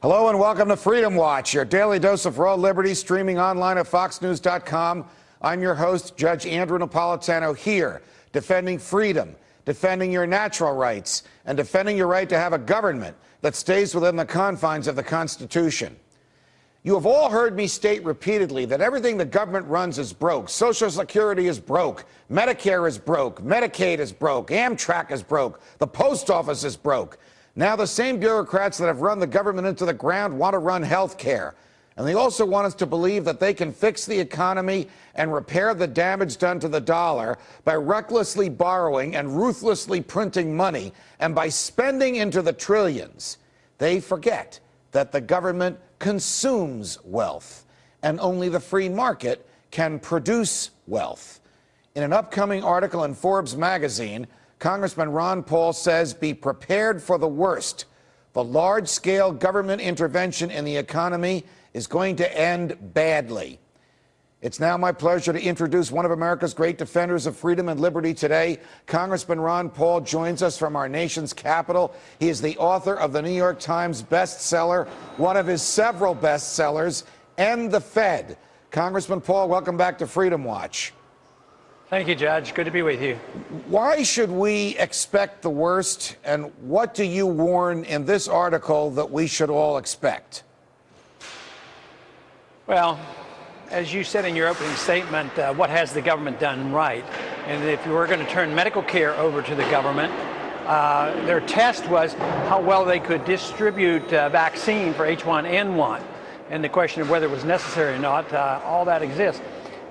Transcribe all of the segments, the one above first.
Hello and welcome to Freedom Watch, your daily dose of raw liberty, streaming online at foxnews.com. I'm your host, Judge Andrew Napolitano, here defending freedom, defending your natural rights, and defending your right to have a government that stays within the confines of the Constitution. You have all heard me state repeatedly that everything the government runs is broke. Social Security is broke. Medicare is broke. Medicaid is broke. Amtrak is broke. The post office is broke. Now the same bureaucrats that have run the government into the ground want to run health care. And they also want us to believe that they can fix the economy and repair the damage done to the dollar by recklessly borrowing and ruthlessly printing money and by spending into the trillions. They forget that the government consumes wealth, and only the free market can produce wealth. In an upcoming article in Forbes magazine, Congressman Ron Paul says, be prepared for the worst. The large-scale government intervention in the economy is going to end badly. It's now my pleasure to introduce one of America's great defenders of freedom and liberty today. Congressman Ron Paul joins us from our nation's capital. He is the author of the New York Times bestseller, one of his several bestsellers, End the Fed. Congressman Paul, welcome back to Freedom Watch. Thank you, Judge. Good to be with you. Why should we expect the worst, and what do you warn in this article that we should all expect? Well, as you said in your opening statement, what has the government done right? And if you were going to turn medical care over to the government, their test was how well they could distribute vaccine for H1N1. And the question of whether it was necessary or not, all that exists.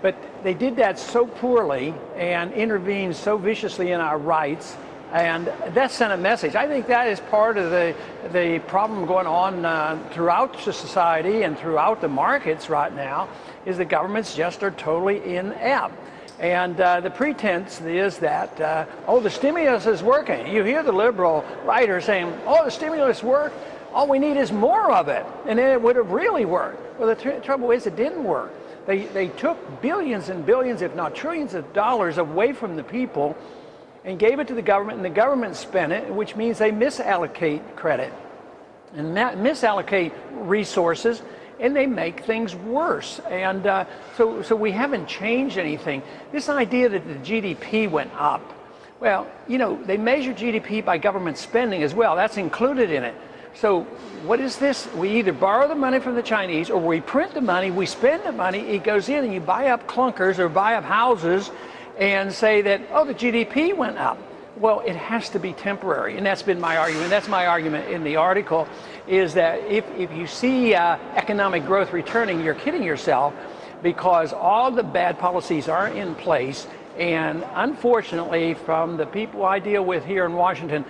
But they did that so poorly and intervened so viciously in our rights, and that sent a message. I think that is part of the problem going on throughout society and throughout the markets right now, is the governments just are totally inept. And the pretense is that, oh, the stimulus is working. You hear the liberal writers saying, oh, the stimulus worked. All we need is more of it, and then it would have really worked. Well, the trouble is it didn't work. They took billions and billions, if not trillions of dollars away from the people and gave it to the government, and the government spent it, which means they misallocate credit and misallocate resources, and they make things worse. And so we haven't changed anything. This idea that the GDP went up, well, you know, they measure GDP by government spending as well. That's included in it. So what is this? We either borrow the money from the Chinese, or we print the money, we spend the money, it goes in and you buy up clunkers or buy up houses and say that, oh, the GDP went up. Well, it has to be temporary, and that's been my argument. That's my argument in the article, is that if you see economic growth returning, you're kidding yourself, because all the bad policies are in place. And unfortunately, from the people I deal with here in Washington,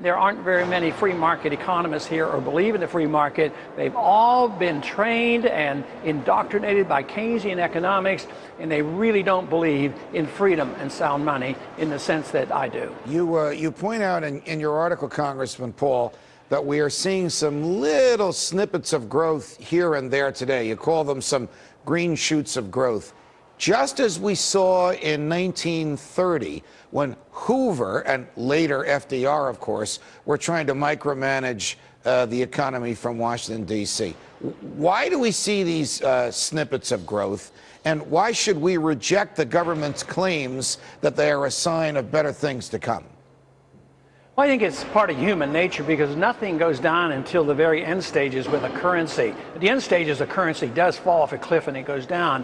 there aren't very many free market economists here or believe in the free market. They've all been trained and indoctrinated by Keynesian economics, and they really don't believe in freedom and sound money in the sense that I do. You point out in your article, Congressman Paul, that we are seeing some little snippets of growth here and there today. You call them some green shoots of growth. Just as we saw in 1930, when Hoover, and later FDR, of course, were trying to micromanage the economy from Washington, D.C. Why do we see these snippets of growth, and why should we reject the government's claims that they are a sign of better things to come? Well, I think it's part of human nature, because nothing goes down until the very end stages with a currency. At the end stages, a currency does fall off a cliff and it goes down.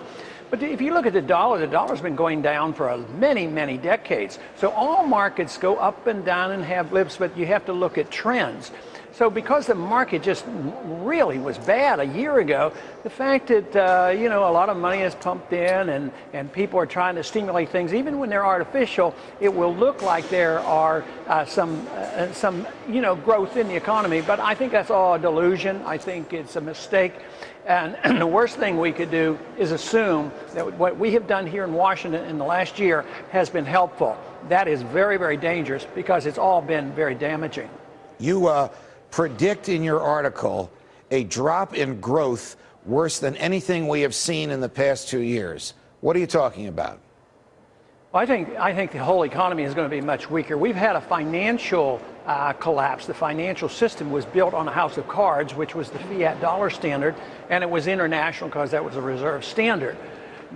But if you look at the dollar's been going down for many, many decades. So all markets go up and down and have blips, but you have to look at trends. So because the market just really was bad a year ago, the fact that, you know, a lot of money is pumped in and people are trying to stimulate things, even when they're artificial, it will look like there are some, you know, growth in the economy. But I think that's all a delusion. I think it's a mistake. And the worst thing we could do is assume that what we have done here in Washington in the last year has been helpful. That is very, very dangerous, because it's all been very damaging. You predict in your article a drop in growth worse than anything we have seen in the past 2 years. What are you talking about? Well, I think the whole economy is going to be much weaker. We've had a financial collapse. The financial system was built on a house of cards, which was the fiat dollar standard, and it was international because that was a reserve standard.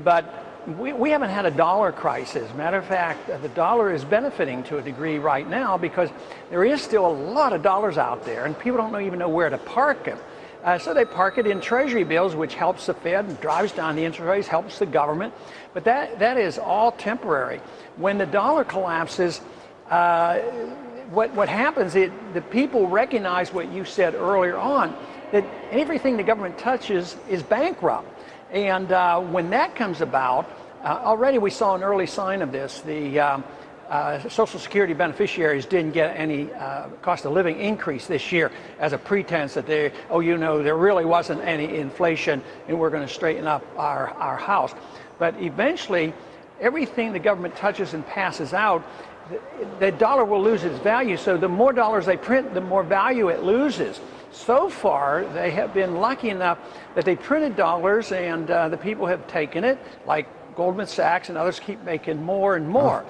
But we haven't had a dollar crisis. Matter of fact, the dollar is benefiting to a degree right now because there is still a lot of dollars out there, and people don't even know where to park them. So they park it in treasury bills, which helps the Fed and drives down the interest rates, helps the government. But that is all temporary. When the dollar collapses, what happens is the people recognize what you said earlier on, that everything the government touches is bankrupt. And when that comes about, already we saw an early sign of this. The Social Security beneficiaries didn't get any cost of living increase this year as a pretense that there really wasn't any inflation and we're going to straighten up our house. But eventually, everything the government touches and passes out, the dollar will lose its value. So the more dollars they print, the more value it loses. So far, they have been lucky enough that they printed dollars and the people have taken it, like Goldman Sachs and others keep making more and more.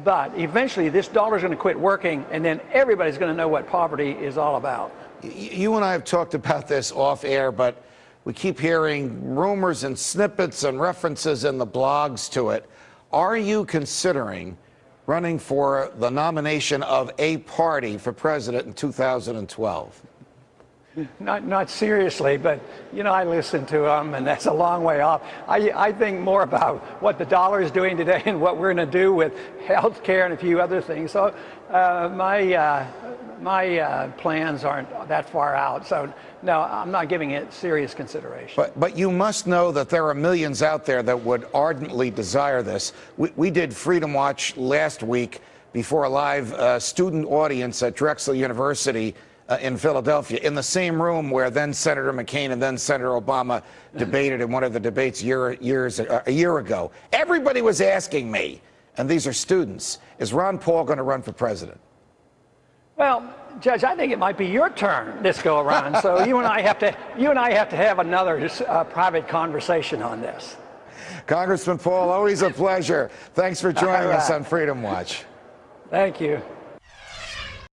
But eventually this dollar is going to quit working, and then everybody's going to know what poverty is all about. You and I have talked about this off air, but we keep hearing rumors and snippets and references in the blogs to it. Are you considering running for the nomination of a party for president in 2012? Not seriously, but I listen to them, and that's a long way off. I think more about what the dollar is doing today and what we're going to do with health care and a few other things. So my plans aren't that far out. So no, I'm not giving it serious consideration. But you must know that there are millions out there that would ardently desire this. We did Freedom Watch last week before a live student audience at Drexel University in Philadelphia, in the same room where then Senator McCain and then Senator Obama debated in one of the debates a year ago. Everybody was asking me, and these are students, is Ron Paul going to run for president? Well, Judge, I think it might be your turn this go around. So you and I have to have another private conversation on this. Congressman Paul, always a pleasure. Thanks for joining us on Freedom Watch. Thank you.